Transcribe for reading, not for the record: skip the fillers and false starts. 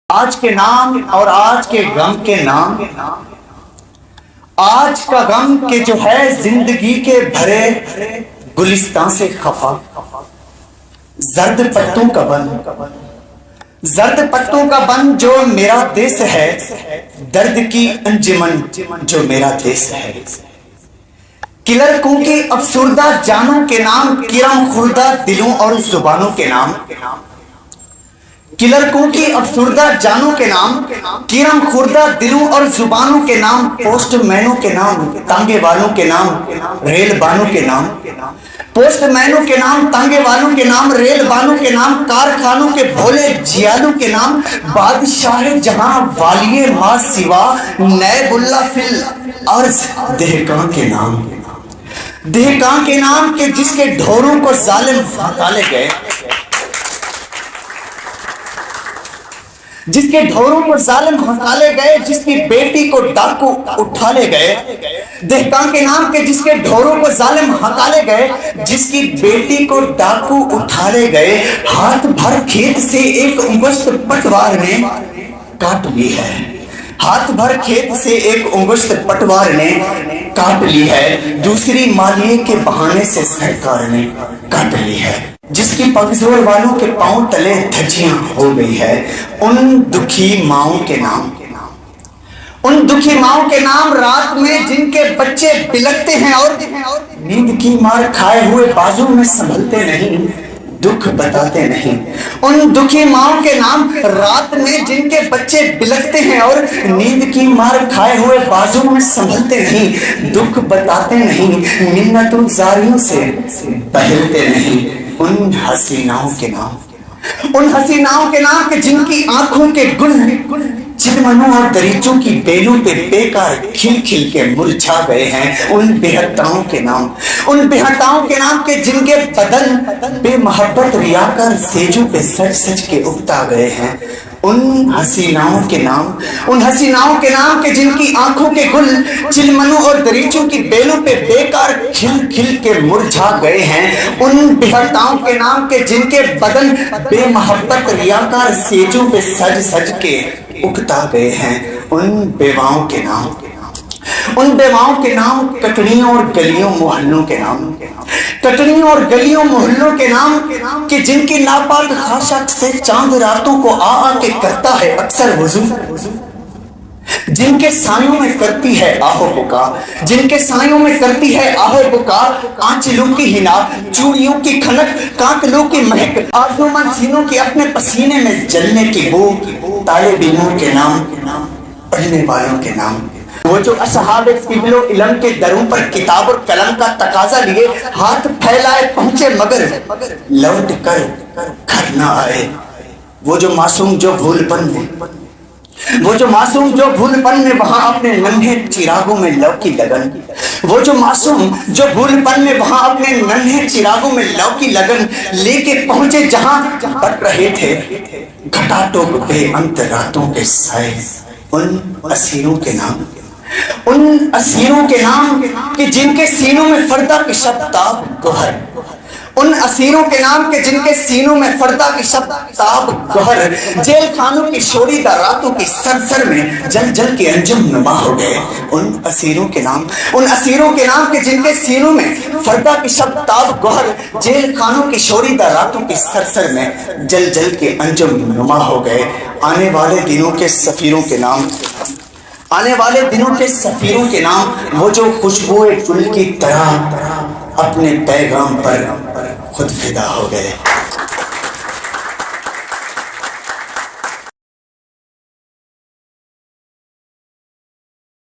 آج کے نام اور آج کے غم کے نام، آج کا غم کہ جو ہے زندگی کے بھرے گلستان سے خفا، زرد پتوں کا بن، زرد پتوں کا بن جو میرا دیس ہے، درد کی انجمن جو میرا دیس ہے، کلرکوں کی افسردہ جانوں کے نام، کرم خوردہ دلوں اور زبانوں کے نام، کلرکوں کی افسردہ جانوں کے نام، کرم خوردہ دلوں اور زبانوں کے نام، پوسٹ مینوں کے نام، تانگے والوں کے نام، ریل بانوں کے نام، پوسٹ مینوں کے نام، تانگے والوں کے نام، ریل بانوں کے نام، کارخانوں کے بھولے جیالوں کے نام، بادشاہ جہاں والی ما سوا نیب اللہ فی الارض دہقاں کے نام، دہقاں کے نام کہ جس کے ڈھوروں کو ظالم ہکالے گئے، جس کے ڈھوروں کو ظالم ہکالے گئے، جس کی بیٹی کو ڈاکو اٹھا لے گئے، دہقاں کے نام کے جس کے ڈھوروں کو ظالم ہکالے گئے، جس کی بیٹی کو ڈاکو اٹھا لے گئے، ہاتھ بھر کھیت سے ایک انگشت پٹوار نے کاٹ لی ہے، ہاتھ بھر کھیت سے ایک انگشت پٹوار نے کاٹ لی ہے، دوسری مالیے کے بہانے سے سرکار نے کاٹ لی ہے، جس کی پگزور والوں کے پاؤں تلے دھجیاں ہو گئی ہے، ان دکھی ماؤں کے نام، ان دکھی ماؤں کے نام، رات میں جن کے بچے بلکتے ہیں اور نیند کی مار کھائے ہوئے بازو میں سنبھلتے نہیں، دکھ بتاتے نہیں، ان دکھی ماؤں کے نام، رات میں جن کے بچے بلکتے ہیں اور نیند کی مار کھائے ہوئے بازو میں سنبھلتے نہیں، دکھ بتاتے نہیں، منتوں زاریوں سے بہلتے نہیں، ان حسیناؤں کے نام، ان حسیناؤں کے نام کہ جن کی آنکھوں کے گل چمنوں اور دریچوں کی بیلوں پہ بیکار کھل کھل کے مرجھا گئے ہیں، ان بےحتاؤں کے نام، ان بےحتاؤں کے نام کہ جن کے بدن بے محبت ریاکار سیجوں پہ سج سج کے اگتا گئے ہیں، ان حسیناؤں کے نام، ان حسیناؤں کے نام کہ جن کی آنکھوں کے گل چلمنوں اور دریچوں کی بیلوں پہ بیکار کھل کھل کے مرجھا گئے ہیں، ان بےحتاؤں کے نام کہ جن کے بدن بے محبت ریاکار سیجوں پہ سج سج کے اگتا گئے ہیں، ان بیواؤں کے نام، ان بیواؤں کے نام، کٹڑیوں اور گلیوں محلوں کے نام، کٹڑیوں اور گلیوں محلوں کے نام کہ جن کی ناپاک خاشاک سے چاند راتوں کو آ آ کے کرتا ہے اکثر وضو، جن کے سایوں میں کرتی ہے آہو بکا، جن کے سایوں میں کرتی ہے آہو بکا، آنچلوں کی ہنا، چوڑیوں کی کھنک، کانکلوں کی مہک، آرزومند سینوں کی اپنے پسینے میں جلنے کی بو، طالب علموں کے نام، پڑھنے والوں کے نام، وہ جو اصحاب قبل و علم کے دروں پر کتاب اور قلم کا تقاضا لیے ہاتھ پھیلائے پہنچے مگر لوٹ کر گھر نہ آئے، وہ جو معصوم جو بھول پن میں، وہ جو معصوم جو بھول پن میں وہاں اپنے ننھے چراغوں میں لو کی لگن، وہ جو معصوم جو بھول پن میں وہاں اپنے ننھے چراغوں میں لو کی لگن لے کے پہنچے جہاں بٹ رہے تھے گھٹا ٹوک بے انت راتوں کے سائے، ان اسیروں کے نام، ان اسیروں کے نام کہ جن کے سینوں میں فردہ کی شب تاب گوہر، ان اسیروں کے نام کہ جن کے سینوں میں فردہ کی شب تاب گوہر، جیل خانوں کی شوریدہ راتوں کی سرسر میں جل جل کے انجم نما ہو گئے، ان اسیروں کے نام، ان اسیروں کے نام کہ جن کے سینوں میں فردہ کی شب تاب گوہر، جیل خانوں کی شوریدہ راتوں کی سرسر میں جل جل کے انجم نما ہو گئے، آنے والے دنوں کے سفیروں کے نام، آنے والے دنوں کے سفیروں کے نام، وہ جو خوشبوئے گل کی طرح اپنے پیغام پر خود فدا ہو گئے۔